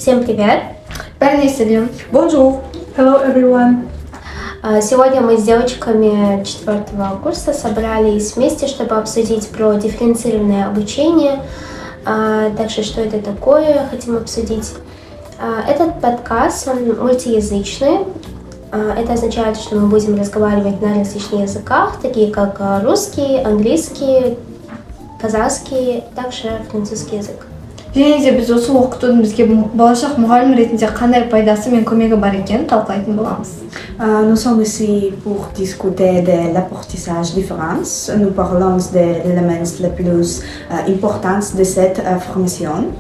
Всем привет! Bonjour. Hello everyone. Сегодня мы с девочками 4 курса собрались вместе, чтобы обсудить про дифференцированное обучение. Также, что это такое, хотим обсудить. Этот подкаст, он мультиязычный. Это означает, что мы будем разговаривать на различных языках, такие как русский, английский, казахский, также французский язык. Және де біз осы оқытудың бізге болашақ мұғалім ретінде қандай пайдасы мен көмегі бар екенін талқылайтын боламыз. Nous sommes ici pour discuter de l'apprentissage différence. Nous parlons des éléments les plus importants de cette formation.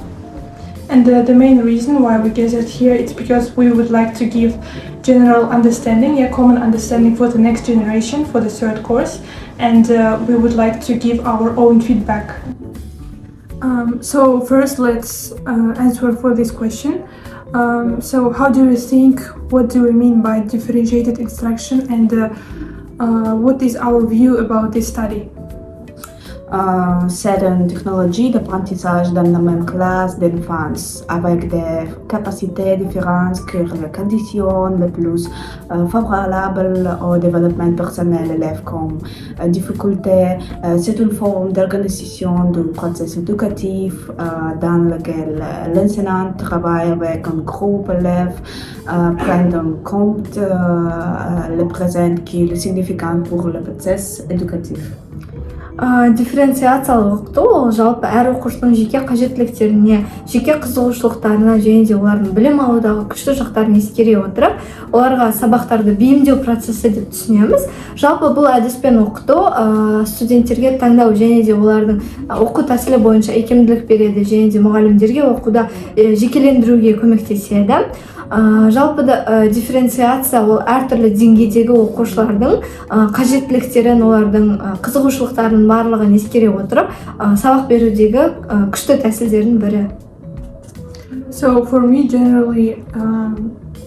And the main reason why we gathered here is because we would like to give general understanding, a common understanding for the next generation, for the third course, and we would like to give our own feedback. So first let's answer for this question. So how do you think, what do we mean by differentiated instruction, and what is our view about this study? C'est une technologie d'apprentissage dans la même classe d'enfants avec des capacités différentes que les conditions les plus favorables au développement personnel de l'élève comme difficulté. C'est une forme d'organisation du processus éducatif dans lequel l'enseignant travaille avec un groupe d'élèves, prend en compte le présent qui est significant pour le processus éducatif. Дифференциациялық оқыту ол жалпы әр оқушының жеке қажеттіліктеріне, жеке қызығушылықтарына және де олардың білім алудағы күшті жақтарын ескере отырып, оларға сабақтарды бейімдеу процесі деп түсінеміз. Жалпы бұл әдіспен оқыту студенттерге таңдау және де олардың оқу тәсілі бойынша икемділік береді және де мұғалімдерге оқуда жекелендіруге көмектеседі. Жалпы дифференциация ол әртүрлі деңгейдегі оқушылардың қажеттіліктерін, олардың қызығушылықтарының барлығын ескере отырып, сабақ берудегі күшті тәсілдердің бірі. So for me, generally,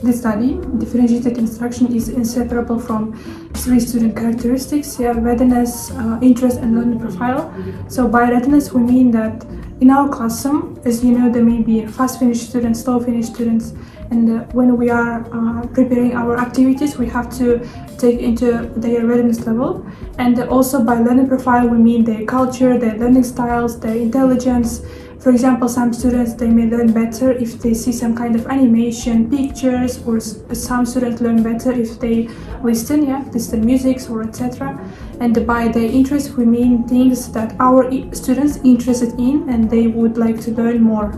this study, differentiated instruction, is inseparable from 3 student characteristics: readiness, interest, and learning profile. So by readiness, we mean that in our classroom, as you know, there may be fast finished students, slow finished students, and when we are preparing our activities, we have to take into their readiness level. And also by learning profile, we mean their culture, their learning styles, their intelligence. For example, some students, they may learn better if they see some kind of animation, pictures, or some students learn better if they listen music or etc. And by their interest, we mean things that our students interested in and they would like to learn more.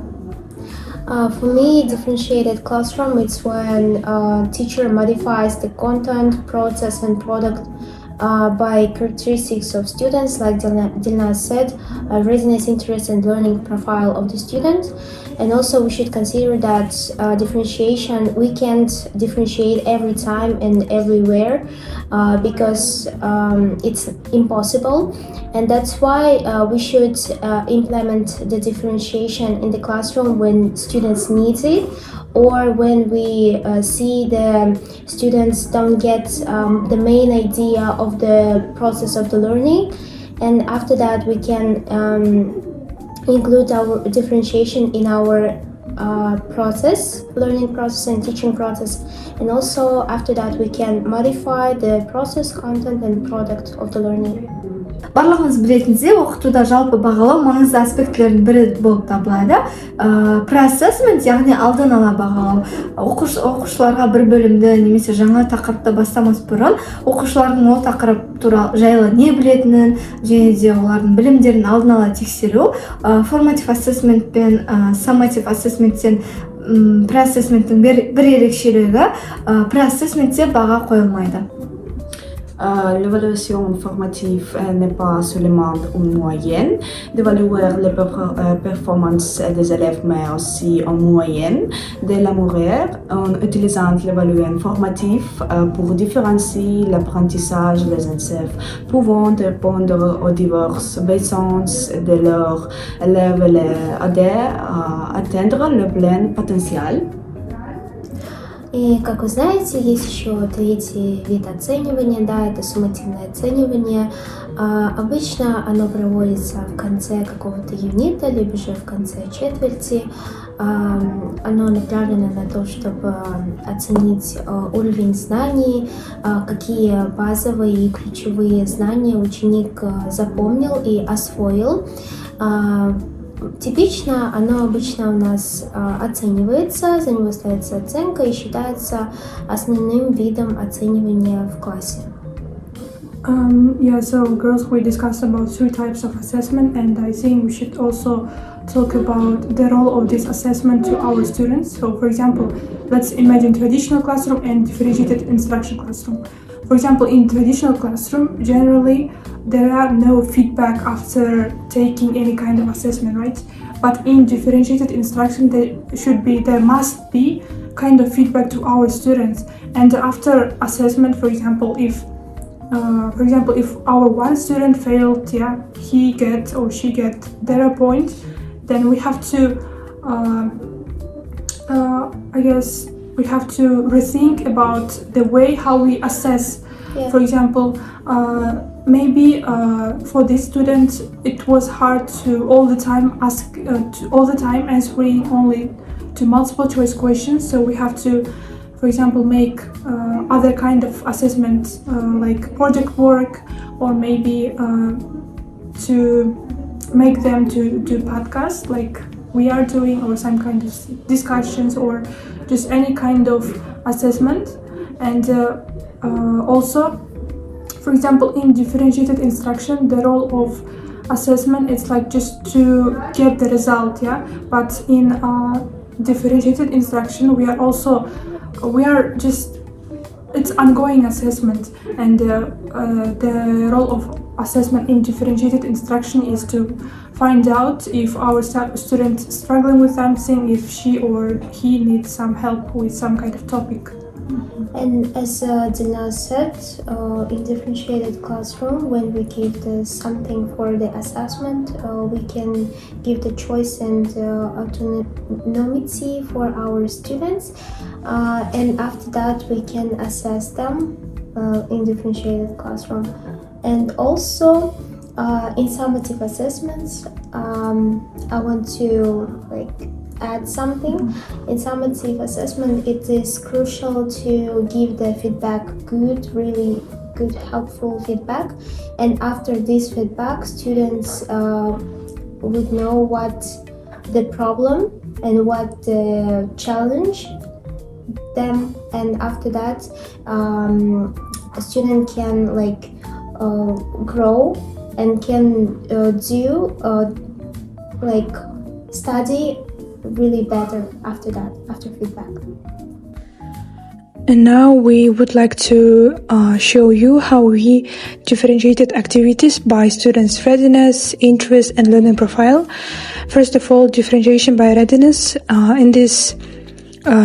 For me, differentiated classroom, it's when teacher modifies the content, process, and product by characteristics of students, like Dilnaz said, readiness, interest, and learning profile of the student. And also we should consider that differentiation, we can't differentiate every time and everywhere because it's impossible. And that's why we should implement the differentiation in the classroom when students need it, or when we see the students don't get the main idea of the process of the learning. And after that we can include our differentiation in our learning process and teaching process. And also after that we can modify the process, content, and product of the learning. Барлығымыз білетіндей, оқытуда жалпы бағалау маңызды аспектілердің бірі болып табылады. Pre-assessment, яғни алдын ала бағалау. Оқушыларға бір бөлімді немесе жаңа тақырыпты бастамас бұрын, оқушылардың ол тақырып туралы жайлы не білетінін және де олардың білімдерін алдын ала тексеру. Formative assessment пен summative assessmenттен pre-assessmenттің бір ерекшелігі, pre-assessmentте баға қойылмайды. L'évaluation formative n'est pas seulement une moyenne d'évaluer les performances des élèves, mais aussi une moyenne d'élaborer en utilisant l'évaluation formative pour différencier l'apprentissage des élèves, pouvant répondre aux diverses besoins de leurs élèves et aider à atteindre le plein potentiel. И, как вы знаете, есть еще третий вид оценивания, да, это суммативное оценивание. Обычно оно проводится в конце какого-то юнита, либо же в конце четверти. Оно направлено на то, чтобы оценить уровень знаний, какие базовые и ключевые знания ученик запомнил и освоил. Типично оно обычно у нас оценивается, за него ставится оценка и считается основным видом оценивания в классе. So girls, we discussed about 3 types of assessment, and I think we should also talk about the role of this assessment to our students. So for example, let's imagine traditional classroom and differentiated instruction classroom. For example, in traditional classroom, generally there are no feedback after taking any kind of assessment, right? But in differentiated instruction, there must be kind of feedback to our students. And after assessment, for example, if our one student failed, he get or she get 0 point, then we have to, we have to rethink about the way how we assess. Yeah. For example, maybe for this student it was hard to all the time answering only to multiple choice questions. So we have to, for example, make other kind of assessments like project work, or maybe to make them to do podcasts like we are doing, or some kind of discussions, or just any kind of assessment. And also, for example, in differentiated instruction, the role of assessment is like just to get the result, but in differentiated instruction it's ongoing assessment, and the role of assessment in differentiated instruction is to find out if our student is struggling with something, if she or he needs some help with some kind of topic. And as Dilnaz said, in differentiated classroom, when we give something for the assessment, we can give the choice and autonomy for our students, and after that we can assess them in differentiated classroom. And also in summative assessments, I want to add something. In summative assessment, it is crucial to give the feedback really good, helpful feedback. And after this feedback, students would know what the problem and what the challenge them. And after that, a student can grow and can study really better after that, after feedback. And now we would like to show you how we differentiated activities by students' readiness, interest, and learning profile. First of all, differentiation by readiness. In this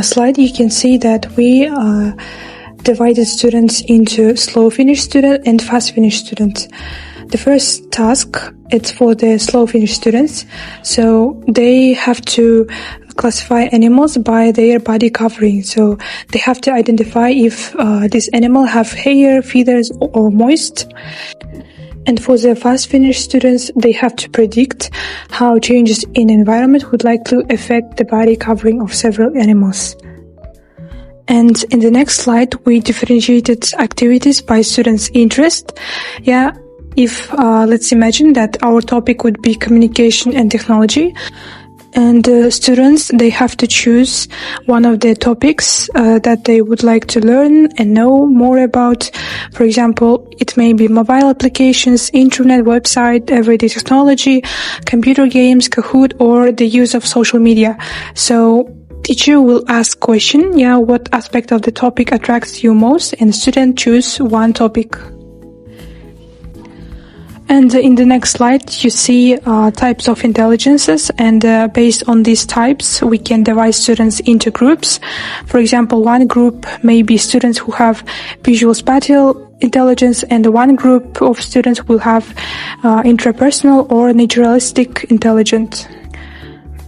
slide, you can see that we divided students into slow finish student and fast finish students. The first task, it's for the slow finish students. So they have to classify animals by their body covering. So they have to identify if this animal have hair, feathers, or moist. And for the fast finish students, they have to predict how changes in environment would likely affect the body covering of several animals. And in the next slide, we differentiated activities by students' interest. If let's imagine that our topic would be communication and technology, and students, they have to choose one of the topics that they would like to learn and know more about. For example, it may be mobile applications, internet, website, everyday technology, computer games, Kahoot, or the use of social media. So teacher will ask question, what aspect of the topic attracts you most, and student choose one topic. And in the next slide, you see types of intelligences, and based on these types, we can divide students into groups. For example, one group may be students who have visual spatial intelligence, and one group of students will have intrapersonal or naturalistic intelligence.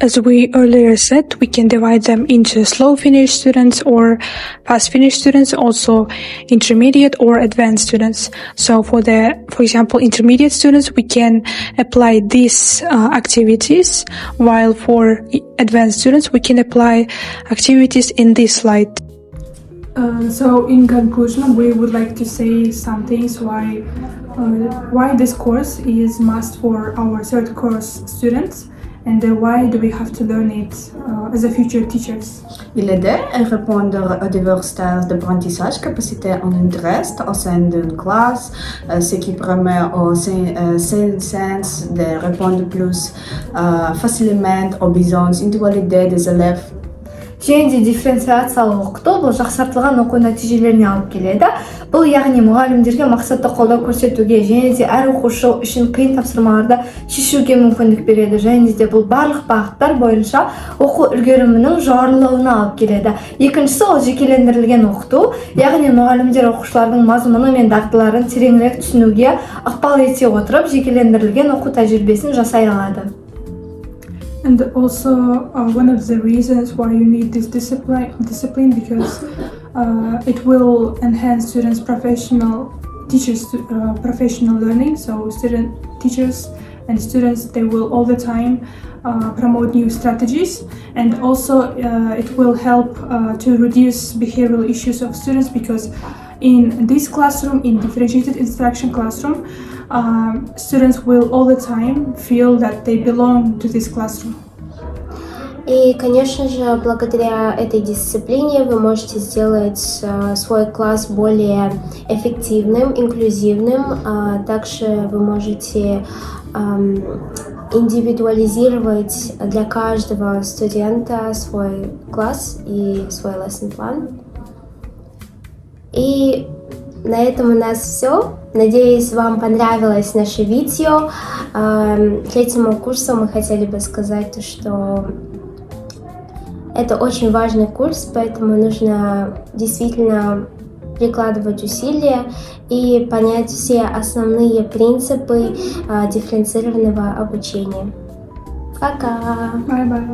As we earlier said, we can divide them into slow Finnish students or fast Finnish students, also intermediate or advanced students. So for example, intermediate students, we can apply these activities, while for advanced students, we can apply activities in this slide. So in conclusion, we would like to say some things why this course is must for our third course students, and why do we have to learn it as a future teachers. Il aide à répondre aux divers stages d'apprentissage, capacité en intérêt au sein d'une classe, ce qui permet aux enseignants de répondre plus facilement aux besoins individuels des élèves. және де дифференциациялық оқыту бұл жақсартылған оқу нәтижелеріне алып келеді. Бұл яғни мұғалімдерге мақсатты қолдау көрсетуге және де әр оқушы үшін қиын тапсырмаларды шешуге мүмкіндік береді. Және де бұл барлық бағыттар бойынша оқу үлгерімінің жоғарылауына алып келеді. Екіншісі ол жекелендірілген оқыту, яғни мұғалімдер оқушылардың мазмұны мен дағдыларын тереңірек түсінуге ықпал ете отырып, жекелендірілген оқу тәжірибесін жасай алады. And also one of the reasons why you need this discipline because it will enhance students' professional learning. So teachers and students, they will all the time promote new strategies, and also it will help to reduce behavioral issues of students, because in this classroom, in differentiated instruction classroom, students will all the time feel that they belong to this classroom. И, конечно же, благодаря этой дисциплине вы можете сделать свой класс более эффективным, инклюзивным. Также вы можете индивидуализировать для каждого студента свой класс и свой lesson план. И на этом у нас все. Надеюсь, вам понравилось наше видео. Третьему курсу мы хотели бы сказать, что это очень важный курс, поэтому нужно действительно прикладывать усилия и понять все основные принципы дифференцированного обучения. Пока! Bye bye.